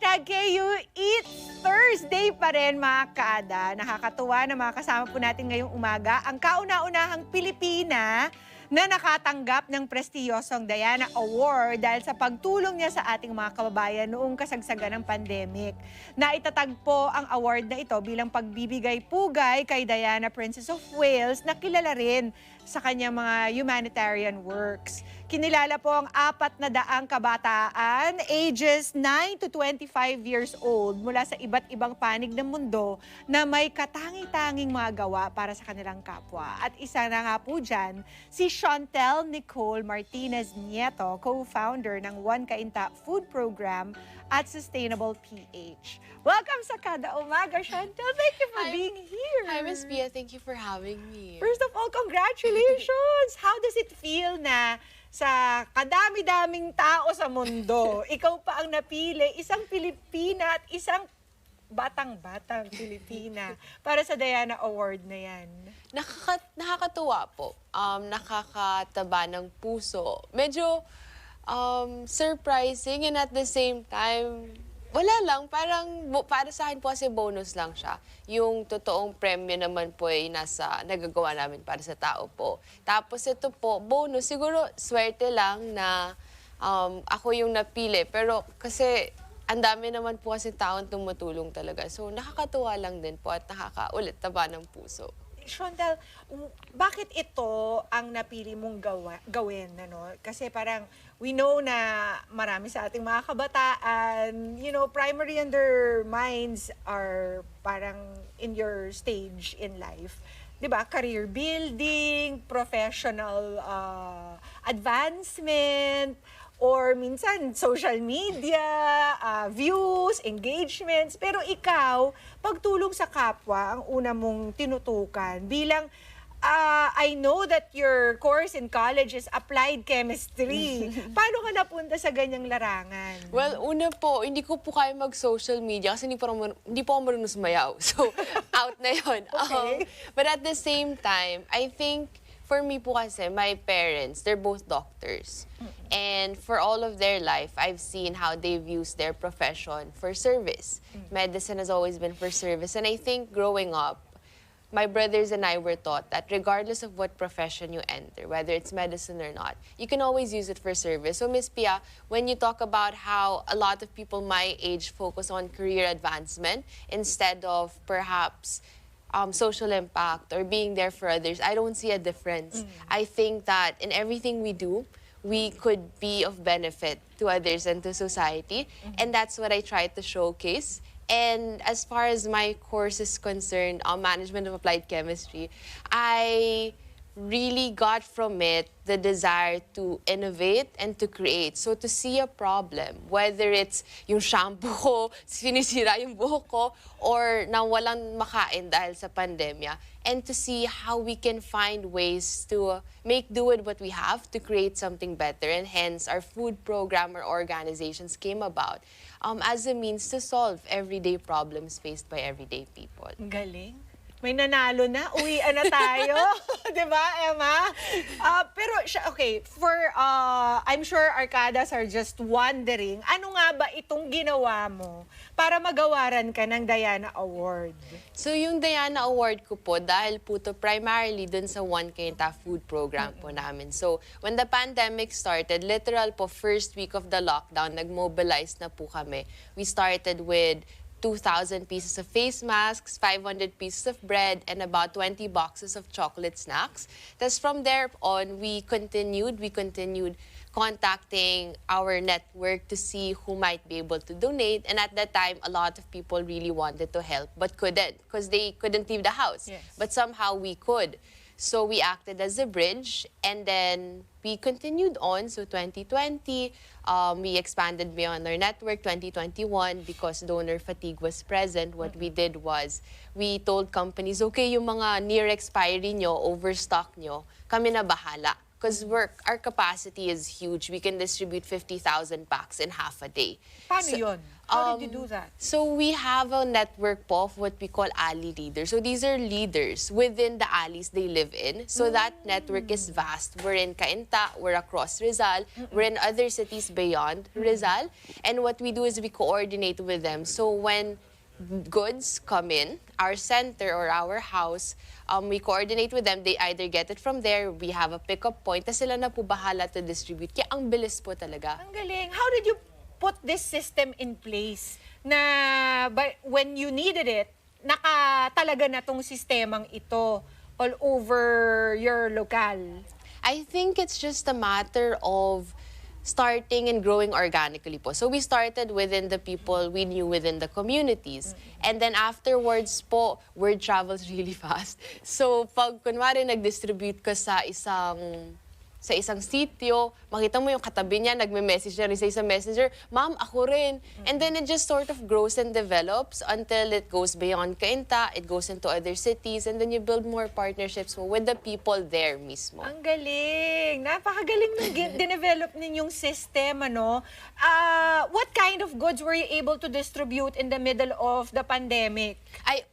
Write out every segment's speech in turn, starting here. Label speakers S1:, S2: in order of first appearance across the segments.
S1: KU Eats Thursday pa rin, mga kada. Nakakatuwa na mga kasama po natin ngayong umaga ang kauna-unahang Pilipina na nakatanggap ng prestiyosong Diana Award dahil sa pagtulong niya sa ating mga kababayan noong kasagsagan ng pandemic. Naitatag po ang award na ito bilang pagbibigay pugay kay Diana, Princess of Wales, na kilala rin sa kanyang mga humanitarian works. Kinilala po ang 400 kabataan, ages 9 to 25 years old, mula sa iba't ibang panig ng mundo na may katangi-tanging mga gawa para sa kanilang kapwa. At isa na nga po dyan, si Shawntel Nicole Martinez Nieto, co-founder ng Cainta food program at Sustainable PH. Welcome sa Kada Umaga, Shawntel. Thank you for being here.
S2: Hi, Miss Pia. Thank you for having me.
S1: First of all, congratulations! How does it feel na sa kadami-daming tao sa mundo, ikaw pa ang napili, isang Pilipina at isang batang-batang Pilipina para sa Diana Award na yan?
S2: Nakakatuwa po. Nakakataba ng puso. Medyo surprising, and at the same time, wala lang. Parang para sa akin po kasi bonus lang siya. Yung totoong premyo naman po ay nagagawa namin para sa tao po. Tapos ito po, bonus. Siguro swerte lang na ako yung napili. Pero kasi ang dami naman po kasi taong tumutulong talaga. So nakakatuwa lang din po at nakakaulit taba ng puso.
S1: Shawntel, bakit ito ang napili mong gawin? Ano? Kasi parang we know na marami sa ating mga kabataan, primary on their minds are parang in your stage in life. 'Di ba? Career building, professional advancement, or minsan social media, views, engagements. Pero ikaw, pagtulong sa kapwa ang una mong tinutukan bilang I know that your course in college is applied chemistry. Paano ka napunta sa ganyang larangan?
S2: Well, una po, hindi ko po kaya mag-social media kasi hindi po ako marunong sumayaw. So, out na yun.
S1: Okay.
S2: But at the same time, I think for me po kasi, my parents, they're both doctors. And for all of their life, I've seen how they've used their profession for service. Medicine has always been for service. And I think growing up, my brothers and I were taught that regardless of what profession you enter, whether it's medicine or not, you can always use it for service. So Ms. Pia, when you talk about how a lot of people my age focus on career advancement instead of perhaps social impact or being there for others, I don't see a difference. I think that in everything we do, we could be of benefit to others and to society. And that's what I try to showcase. And as far as my course is concerned, Management of Applied Chemistry, I really got from it the desire to innovate and to create. So to see a problem, whether it's yung shampoo ko, sinisira yung buhok ko, or na walang makain dahil sa pandemya, and to see how we can find ways to make do with what we have to create something better. And hence, our food program or organizations came about as a means to solve everyday problems faced by everyday people.
S1: Galing. May nanalo na, uwian na tayo. Di ba, Emma? Pero, okay, I'm sure Arkadas are just wondering, ano nga ba itong ginawa mo para magawaran ka ng Diana Award?
S2: So, yung Diana Award ko po, dahil po to primarily dun sa Cainta food program po namin. So, when the pandemic started, literal po, first week of the lockdown, nag-mobilize na po kami. We started with 2,000 pieces of face masks, 500 pieces of bread, and about 20 boxes of chocolate snacks. Thus from there on, we continued contacting our network to see who might be able to donate. And at that time, a lot of people really wanted to help but couldn't because they couldn't leave the house.
S1: Yes.
S2: But somehow we could. So we acted as a bridge, and then we continued on. So 2020, we expanded beyond our network. 2021, because donor fatigue was present, what we did was we told companies, okay, yung mga near expiry nyo, overstock nyo, kami na bahala. because our capacity is huge. We can distribute 50,000 packs in half a day.
S1: Paano yun? How did you do that?
S2: So we have a network po of what we call alley leaders. So these are leaders within the alleys they live in. So that network is vast. We're in Cainta, we're across Rizal, we're in other cities beyond Rizal. And what we do is we coordinate with them. So when goods come in, our center or our house, we coordinate with them. They either get it from there, we have a pickup point, tas sila na po bahala to distribute. Kaya ang bilis po talaga.
S1: Ang galing. How did you put this system in place na when you needed it, talaga na tong sistemang ito all over your local?
S2: I think it's just a matter of starting and growing organically po. So we started within the people we knew within the communities. And then afterwards po, word travels really fast. So pag kunwari nag-distribute ka sa isang sitio, makita mo yung katabi niya, nagme-message na rin sa isang messenger, "Ma'am, ako rin." And then it just sort of grows and develops until it goes beyond Cainta, it goes into other cities, and then you build more partnerships with the people there mismo.
S1: Ang galing! Napakagaling ng dinevelop ninyong system, ano? What kind of goods were you able to distribute in the middle of the pandemic?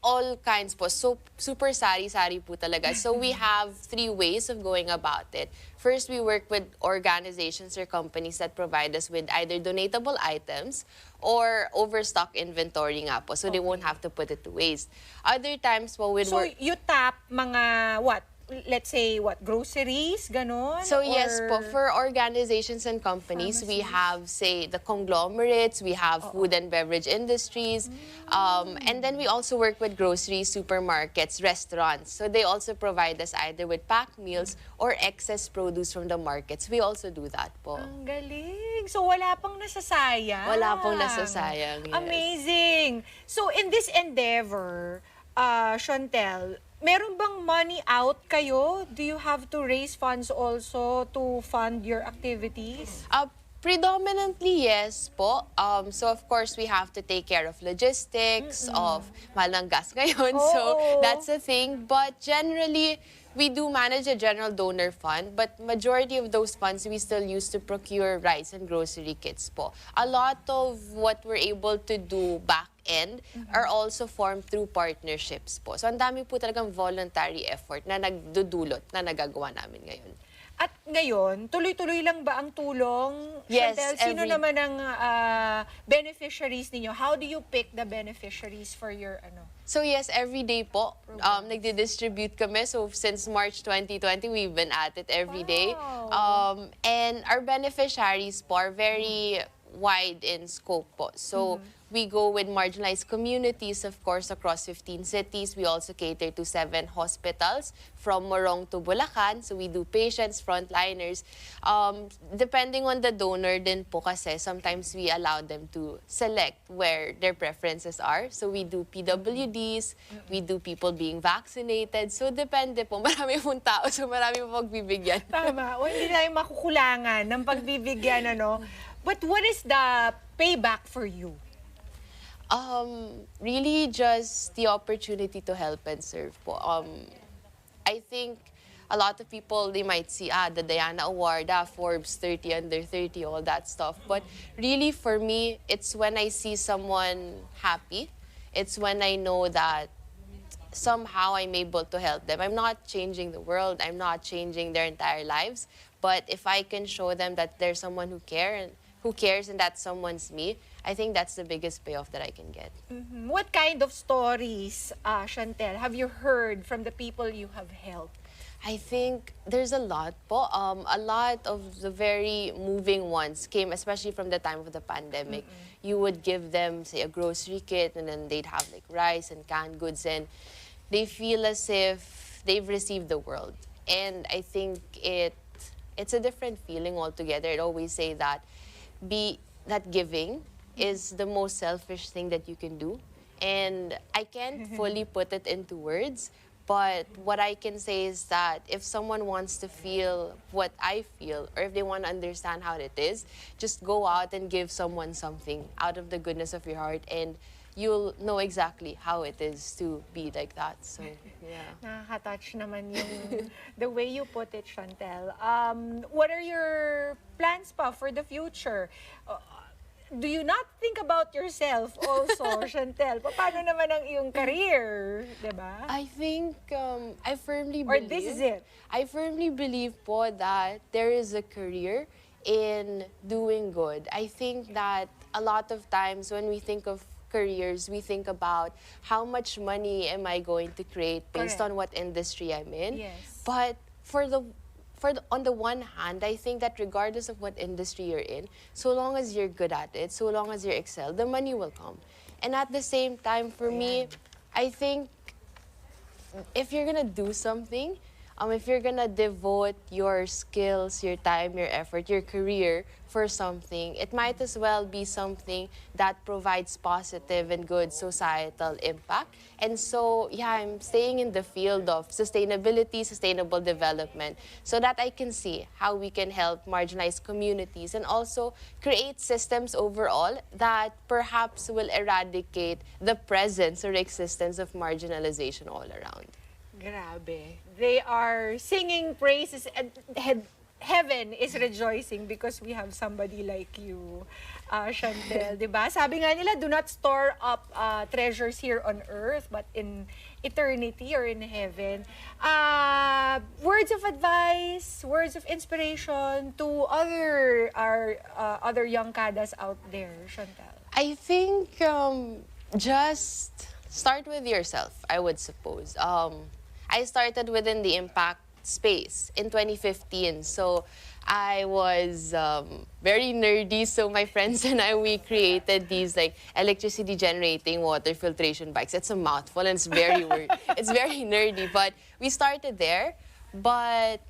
S2: All kinds po. So, super sari-sari po talaga. So, we have 3 ways of going about it. First, we work with organizations or companies that provide us with either donatable items or overstock inventory nga po. So, they won't have to put it to waste. Other times po, we'd
S1: So,
S2: work...
S1: you tap mga what? Let's say, what? Groceries? Ganon?
S2: So yes
S1: Or
S2: po, for organizations and companies, we have, say, the conglomerates, we have food and beverage industries, and then we also work with groceries, supermarkets, restaurants. So they also provide us either with packed meals or excess produce from the markets. We also do that po.
S1: Ang galing! So, wala pang nasasayang.
S2: Wala pong nasasayang, yes.
S1: Amazing! So, in this endeavor, Shawntel, meron bang money out kayo? Do you have to raise funds also to fund your activities?
S2: Predominantly, yes po. So, of course, we have to take care of logistics, of mahal ng gas ngayon. So, that's a thing. But generally, we do manage a general donor fund, but majority of those funds we still use to procure rice and grocery kits po. A lot of what we're able to do back end are also formed through partnerships po. So, ang dami po talagang voluntary effort na nagdudulot na nagagawa namin ngayon.
S1: At ngayon, tuloy-tuloy lang ba ang tulong?
S2: Yes,
S1: Shawntel, sino naman ang beneficiaries ninyo? How do you pick the beneficiaries for your ano?
S2: So yes, every day po, nagdi-distribute kami. So since March 2020, we've been at it every day. And our beneficiaries po are very wide in scope po. So we go with marginalized communities, of course, across 15 cities. We also cater to 7 hospitals from Morong to Bulacan. So we do patients, frontliners. Depending on the donor din po kasi, sometimes we allow them to select where their preferences are. So we do PWDs, we do people being vaccinated. So depende po, marami pong tao, so marami po magbibigyan.
S1: Tama. O hindi tayo makukulangan ng pagbibigyan, ano? But what is the payback for you?
S2: Really just the opportunity to help and serve po. I think a lot of people, they might see, the Diana Award, Forbes 30 under 30, all that stuff. But really for me, it's when I see someone happy. It's when I know that somehow I'm able to help them. I'm not changing the world. I'm not changing their entire lives. But if I can show them that there's someone who cares and that someone's me, I think that's the biggest payoff that I can get.
S1: What kind of stories, Shawntel, have you heard from the people you have helped?
S2: I think there's a lot po. A lot of the very moving ones came, especially from the time of the pandemic. You would give them, say, a grocery kit, and then they'd have like rice and canned goods, and they feel as if they've received the world. And I think it's a different feeling altogether. I'd always say that giving is the most selfish thing that you can do. And I can't fully put it into words, but what I can say is that if someone wants to feel what I feel, or if they want to understand how it is, just go out and give someone something out of the goodness of your heart, and you'll know exactly how it is to be like that. So, yeah.
S1: Nakaka-touch naman yung the way you put it, Shawntel. What are your plans pa for the future? Do you not think about yourself also, Shawntel? Paano naman ang iyong career, di ba?
S2: I think I firmly
S1: Or
S2: believe...
S1: this is it?
S2: I firmly believe po that there is a career in doing good. I think that a lot of times when we think of careers, we think about how much money am I going to create based
S1: Correct.
S2: on what industry I'm in.
S1: Yes.
S2: But on the one hand, I think that regardless of what industry you're in, so long as you're good at it, so long as you excel, the money will come. And at the same time, for me, I think if you're gonna do something, if you're gonna devote your skills, your time, your effort, your career for something, it might as well be something that provides positive and good societal impact. And so, yeah, I'm staying in the field of sustainability, sustainable development, so that I can see how we can help marginalized communities and also create systems overall that perhaps will eradicate the presence or existence of marginalization all around.
S1: Grabe. They are singing praises and heaven is rejoicing because we have somebody like you, Shawntel, di ba? Sabi nga nila, do not store up treasures here on earth, but in eternity or in heaven. Words of advice, words of inspiration to other young kadas out there, Shawntel.
S2: I think just start with yourself, I would suppose. I started within the impact space in 2015. So I was very nerdy. So my friends and I, we created these like electricity generating water filtration bikes. It's a mouthful and it's very it's very nerdy. But we started there. But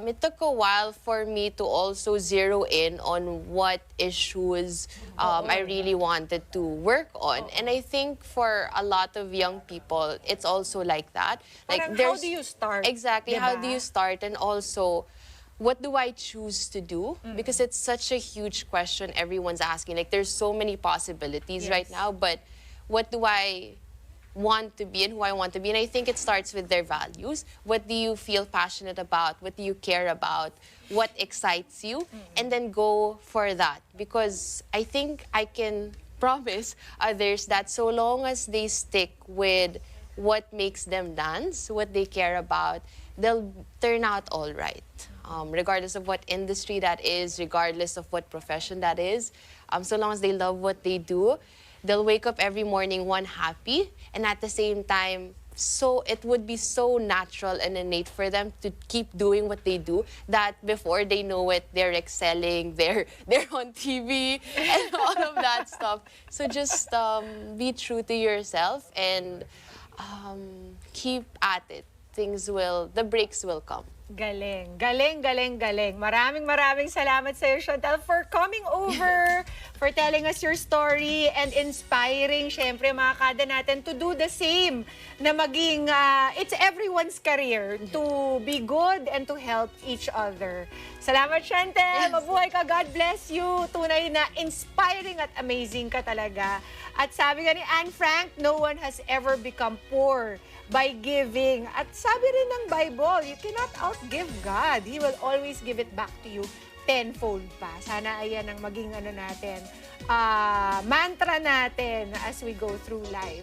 S2: it took a while for me to also zero in on what issues I really wanted to work on. And I think for a lot of young people, it's also like that.
S1: Parang how do you start?
S2: Exactly, how
S1: diba?
S2: do you start? And also, what do I choose to do? Because it's such a huge question everyone's asking. Like, there's so many possibilities right now, but what do I want to be and who I want to be? And I think it starts with their values. What do you feel passionate about? What do you care about? What excites you? And then go for that. Because I think I can promise others that so long as they stick with what makes them dance, what they care about, they'll turn out all right. Regardless of what industry that is, regardless of what profession that is, so long as they love what they do, they'll wake up every morning, one, happy, and at the same time, so it would be so natural and innate for them to keep doing what they do that before they know it, they're excelling, they're on TV, and all of that stuff. So just be true to yourself and keep at it. The breaks will come.
S1: Galing. Galing, galing, galing. Maraming salamat sa iyo, Shawntel, for coming over, for telling us your story and inspiring, syempre, mga kada natin to do the same, na maging, it's everyone's career to be good and to help each other. Salamat, Shawntel. Mabuhay ka. God bless you. Tunay na inspiring at amazing ka talaga. At sabi nga ni Anne Frank, no one has ever become poor by giving. At sabi rin ng Bible, you cannot outgive God. He will always give it back to you tenfold pa. Sana ayan ang maging natin, mantra natin as we go through life.